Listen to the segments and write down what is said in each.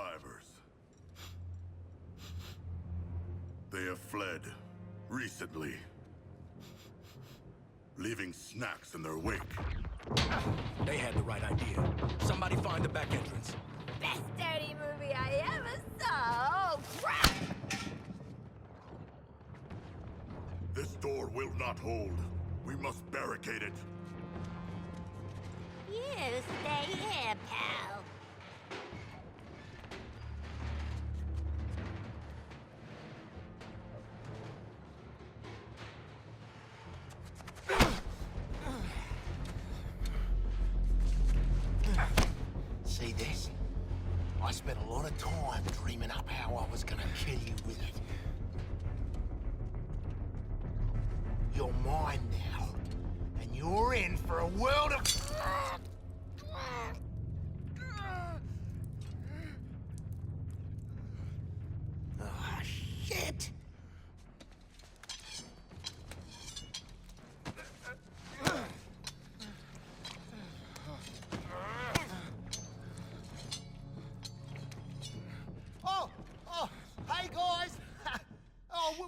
survivors. They have fled recently, leaving snacks in their wake. They had the right idea. Somebody find the back entrance. Best dirty movie I ever saw! Oh, crap! This door will not hold. We must barricade it. You stay here, pal. See this? I spent a lot of time dreaming up how I was gonna kill you with it. You're mine now, and you're in for a world of... Ah, shit! Oh, hey guys!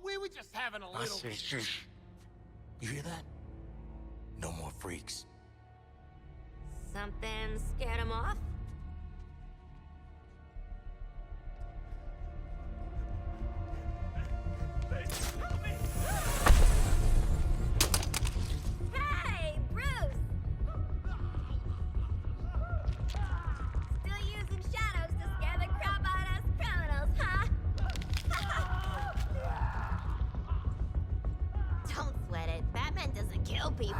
We were just having a little... I say shush. You hear that? No more freaks. Something scared him off? Hey, Bruce! Still using shadows to scare the crap out of us criminals, huh? Don't sweat it. Batman doesn't kill people.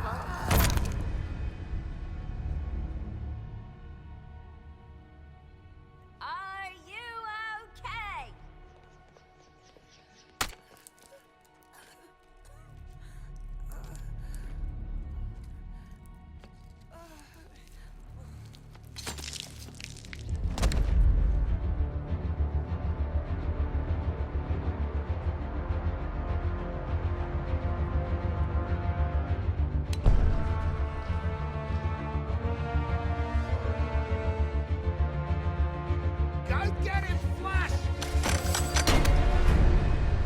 Are you okay? Go get him, Flash!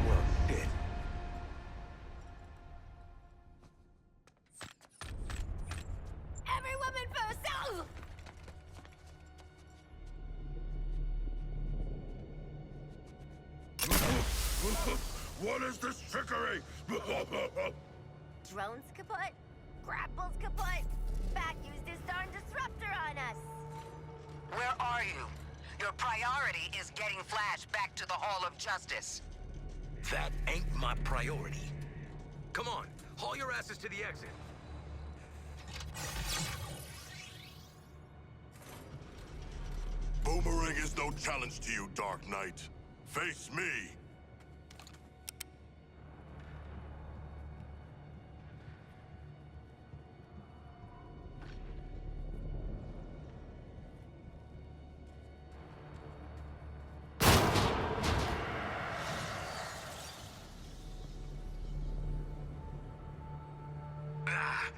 Well, shit. Every woman for herself! What is this trickery? Drones kaput? Grapples kaput? Bat used his darn disruptor on us! Where are you? Your priority is getting Flash back to the Hall of Justice. That ain't my priority. Come on, haul your asses to the exit. Boomerang is no challenge to you, Dark Knight. Face me.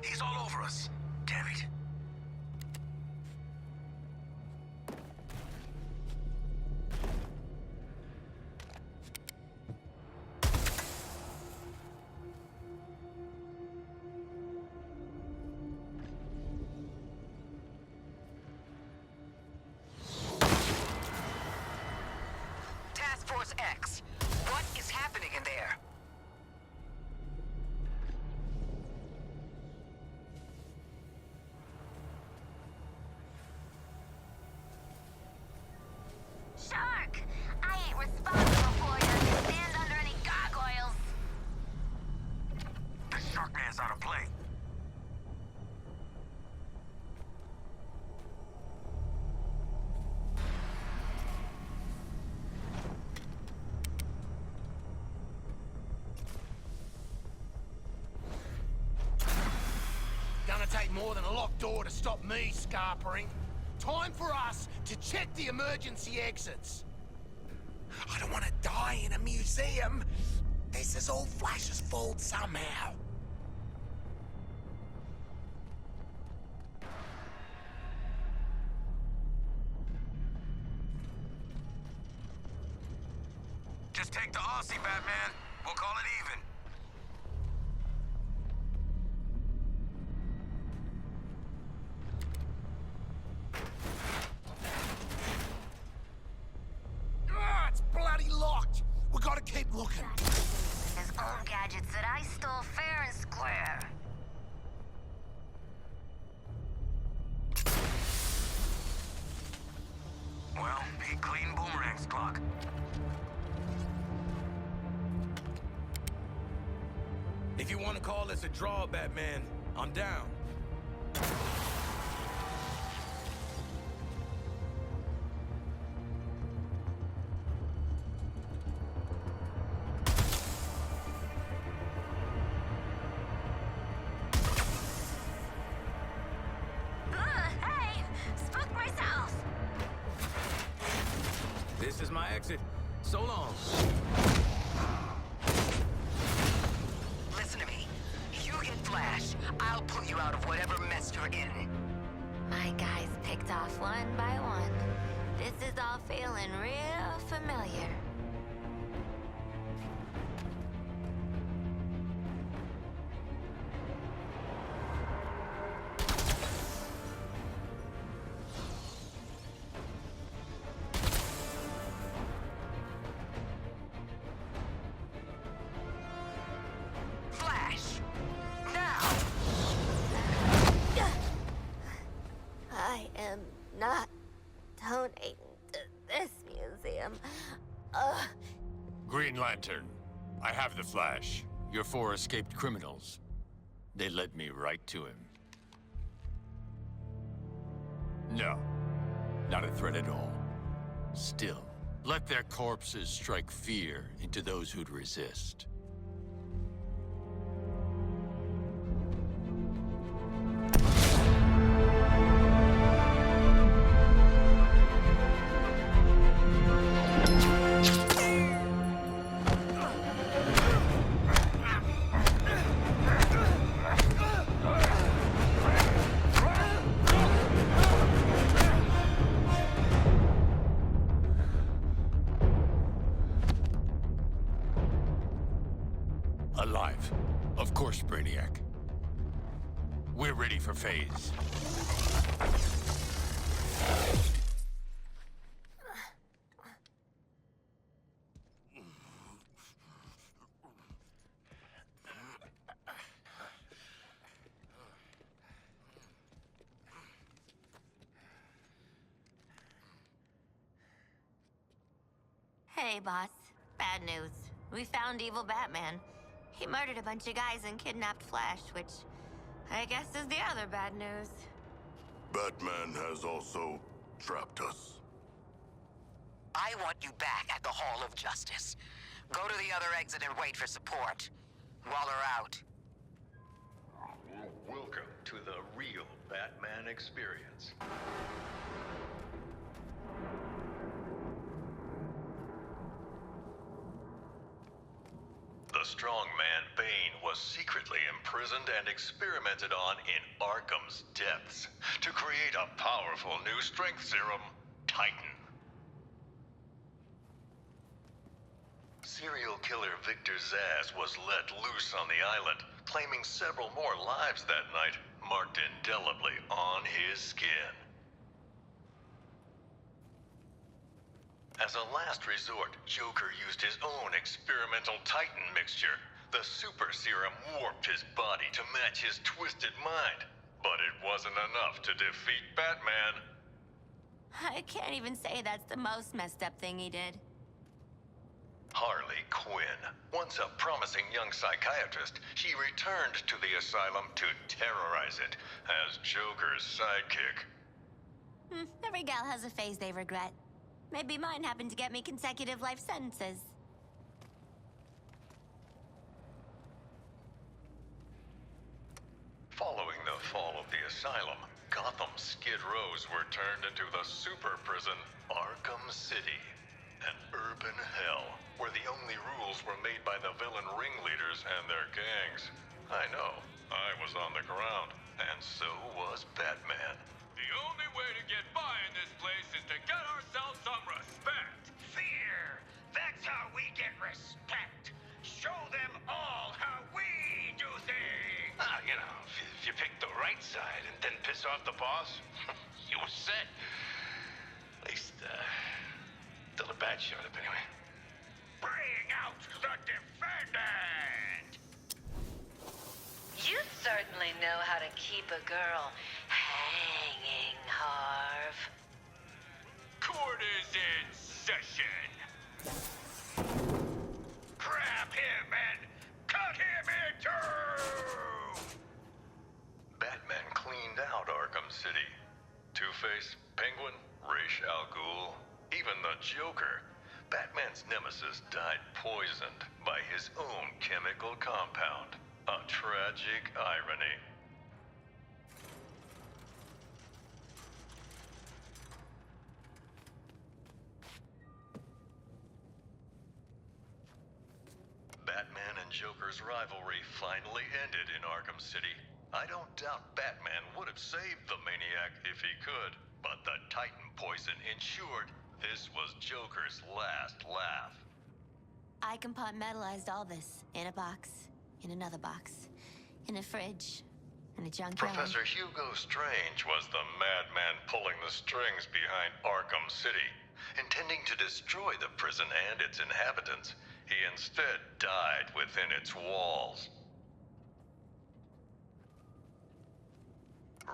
He's all over us. Damn it. Task Force X, what is happening in there? Shark! I ain't responsible for you if you stand under any gargoyles. The Shark Man's out of play. Gonna take more than a locked door to stop me scarpering. Time for us to check the emergency exits. I don't want to die in a museum. This is all Flash's fault somehow. Just take the Aussie, Batman. We'll call it even. Ah, it's bloody locked! We gotta keep looking. His old gadgets that I stole fair and square. Well, he clean Boomerang's clock. If you want to call this a draw, Batman, I'm down. Hey! Spooked myself! This is my exit. So long. Listen to me. You get Flash, I'll pull you out of whatever mess you're in. My guys picked off one by one. This is all feeling real familiar. Flash! Now! I am not donating to this museum. Green Lantern, I have the Flash. Your 4 escaped criminals. They led me right to him. No, not a threat at all. Still, let their corpses strike fear into those who'd resist. Alive. Of course, Brainiac. We're ready for phase. Hey, boss. Bad news. We found evil Batman. He murdered a bunch of guys and kidnapped Flash, which I guess is the other bad news. Batman has also trapped us. I want you back at the Hall of Justice. Go to the other exit and wait for support. Waller out. Welcome to the real Batman experience. The strongman Bane was secretly imprisoned and experimented on in Arkham's depths to create a powerful new strength serum, Titan. Serial killer Victor Zsasz was let loose on the island, claiming several more lives that night, marked indelibly on his skin. As a last resort, Joker used his own experimental Titan mixture. The super serum warped his body to match his twisted mind. But it wasn't enough to defeat Batman. I can't even say that's the most messed up thing he did. Harley Quinn, once a promising young psychiatrist, she returned to the asylum to terrorize it as Joker's sidekick. Every gal has a phase they regret. Maybe mine happened to get me consecutive life sentences. Following the fall of the asylum, Gotham's Skid Rows were turned into the super prison, Arkham City. An urban hell, where the only rules were made by the villain ringleaders and their gangs. I know, I was on the ground, and so was Batman. The only way to get by in this place is to get ourselves some respect. Fear! That's how we get got the boss, you were set. At least, till the bat showed up anyway. Bring out the defendant! You certainly know how to keep a girl hanging, Harv. Court is in session. Grab him and cut him in two! Batman cleaned out Arkham City. Two-Face, Penguin, Ra's al Ghul, even the Joker. Batman's nemesis died poisoned by his own chemical compound. A tragic irony. Batman and Joker's rivalry finally ended in Arkham City. I don't doubt Batman would have saved the maniac if he could, but the Titan poison ensured this was Joker's last laugh. I compartmentalized all this in a box, in another box, in a fridge, in a junkyard. Professor Hugo Strange was the madman pulling the strings behind Arkham City. Intending to destroy the prison and its inhabitants, he instead died within its walls.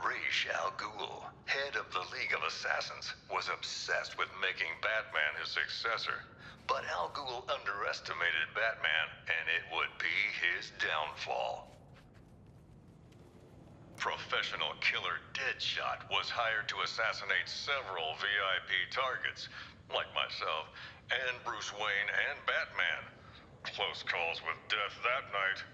Ra's al Ghul, head of the League of Assassins, was obsessed with making Batman his successor. But Al Ghul underestimated Batman, and it would be his downfall. Professional killer Deadshot was hired to assassinate several VIP targets, like myself, and Bruce Wayne and Batman. Close calls with death that night.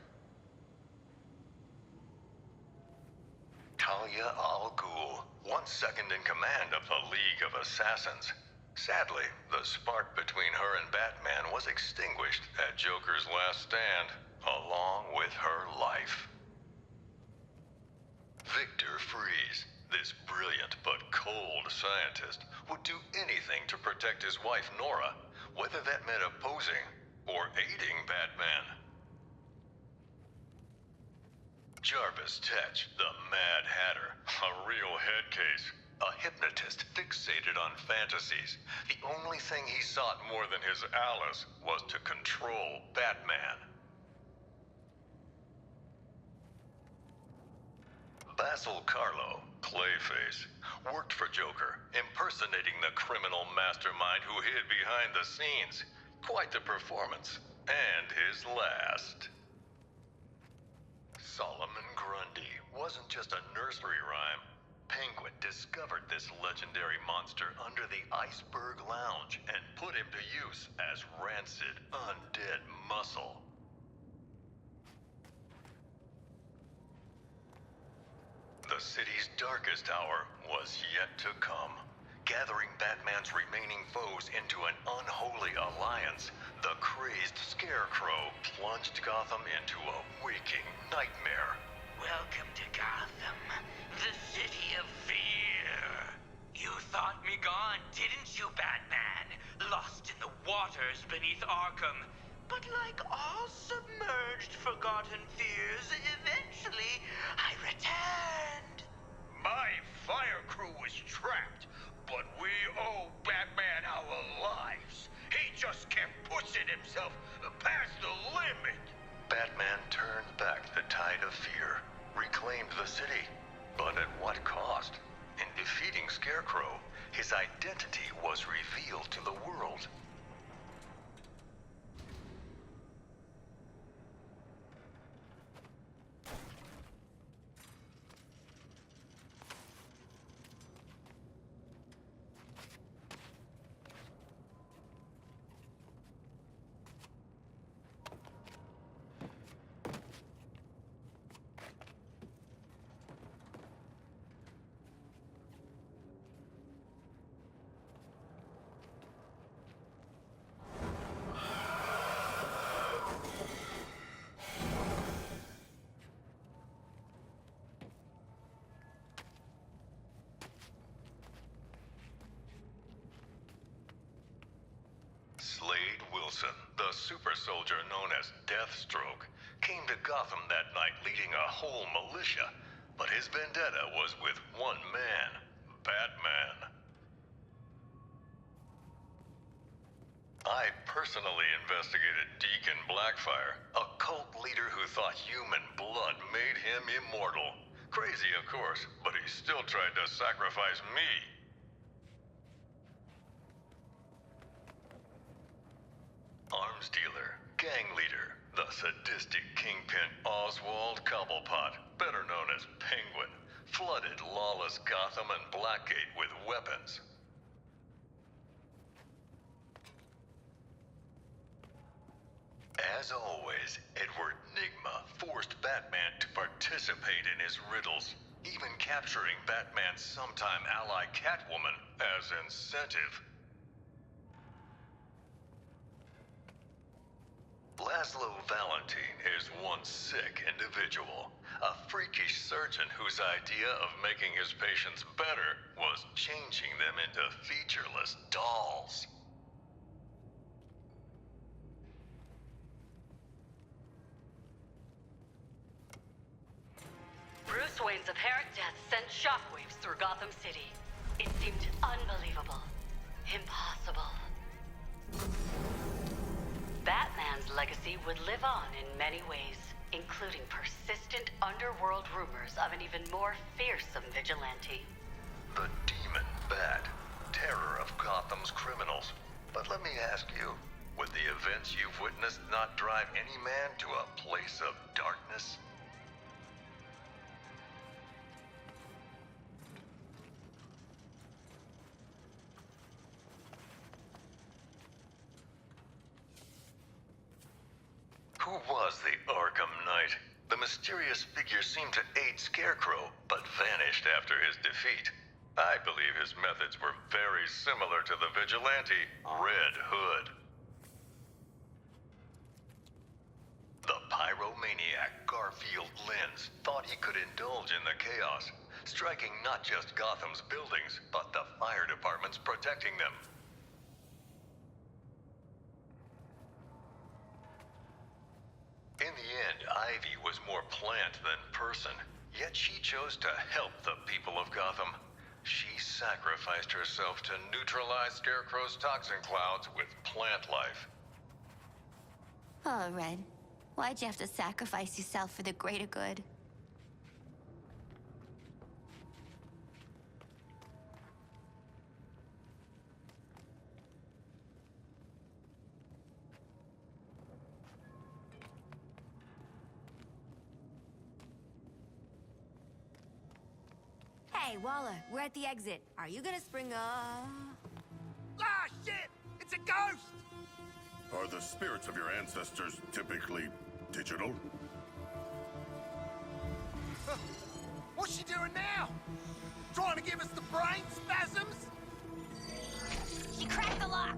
Talia al Ghul, once second in command of the League of Assassins. Sadly, the spark between her and Batman was extinguished at Joker's last stand, along with her life. Victor Freeze, this brilliant but cold scientist, would do anything to protect his wife Nora, whether that meant opposing or aiding Batman. Jarvis Tetch, the Mad Hatter, a real head case. A hypnotist fixated on fantasies. The only thing he sought more than his Alice was to control Batman. Basil Karlo, Clayface, worked for Joker, impersonating the criminal mastermind who hid behind the scenes. Quite the performance. And his last. Solomon Grundy wasn't just a nursery rhyme. Penguin discovered this legendary monster under the Iceberg Lounge and put him to use as rancid, undead muscle. The city's darkest hour was yet to come. Gathering Batman's remaining foes into an unholy alliance, the crazed Scarecrow plunged Gotham into a waking nightmare. Welcome to Gotham, the city of fear. You thought me gone, didn't you, Batman? Lost in the waters beneath Arkham. But like all submerged, forgotten fears, eventually I returned. My fire crew was trapped, but we owe Batman our lives. He just kept pushing himself past the limit. Batman turned back the tide of fear, reclaimed the city, but at what cost? In defeating Scarecrow, his identity was revealed to the world. Slade Wilson, the super soldier known as Deathstroke, came to Gotham that night leading a whole militia. But his vendetta was with one man, Batman. I personally investigated Deacon Blackfire, a cult leader who thought human blood made him immortal. Crazy, of course, but he still tried to sacrifice me. Arms dealer, gang leader, the sadistic kingpin Oswald Cobblepot, better known as Penguin, flooded lawless Gotham and Blackgate with weapons. As always, Edward Nygma forced Batman to participate in his riddles, even capturing Batman's sometime ally Catwoman as incentive. Laszlo Valentine is one sick individual, a freakish surgeon whose idea of making his patients better was changing them into featureless dolls. Bruce Wayne's apparent death sent shockwaves through Gotham City. It seemed unbelievable. Impossible. Batman's legacy would live on in many ways, including persistent underworld rumors of an even more fearsome vigilante. The Demon Bat, terror of Gotham's criminals. But let me ask you, would the events you've witnessed not drive any man to a place of darkness? Who was the Arkham Knight? The mysterious figure seemed to aid Scarecrow, but vanished after his defeat. I believe his methods were very similar to the vigilante Red Hood. The pyromaniac Garfield Lynns thought he could indulge in the chaos, striking not just Gotham's buildings, but the fire departments protecting them. In the end, Ivy was more plant than person, yet she chose to help the people of Gotham. She sacrificed herself to neutralize Scarecrow's toxin clouds with plant life. Oh, Red. Why'd you have to sacrifice yourself for the greater good? Hey, Waller, we're at the exit. Are you gonna spring Ah, shit! It's a ghost! Are the spirits of your ancestors typically digital? What's she doing now? Trying to give us the brain spasms? She cracked the lock!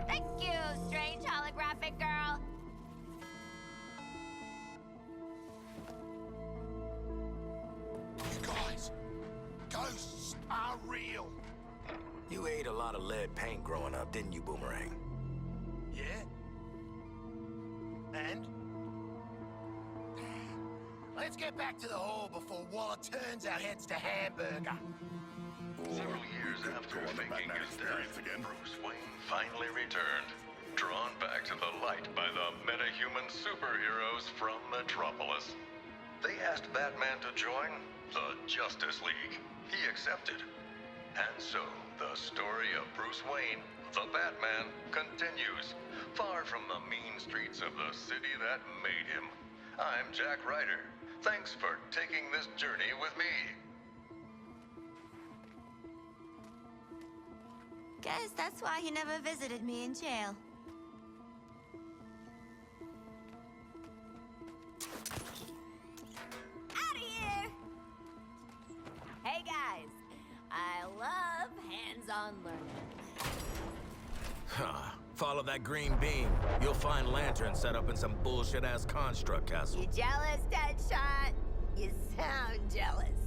Thank you, strange holographic girl! You guys, ghosts are real. You ate a lot of lead paint growing up, didn't you, Boomerang? Yeah? And? Let's get back to the hall before Waller turns our heads to hamburger. Several years after faking his death, Bruce Wayne finally returned, drawn back to the light by the metahuman superheroes from Metropolis. They asked Batman to join the Justice League. He accepted. And so, the story of Bruce Wayne, the Batman, continues, far from the mean streets of the city that made him. I'm Jack Ryder. Thanks for taking this journey with me. Guess that's why he never visited me in jail. Out of here! Hey, guys. I love hands-on learning. Huh. Follow that green beam. You'll find lanterns set up in some bullshit-ass construct castle. You jealous, Deadshot? You sound jealous.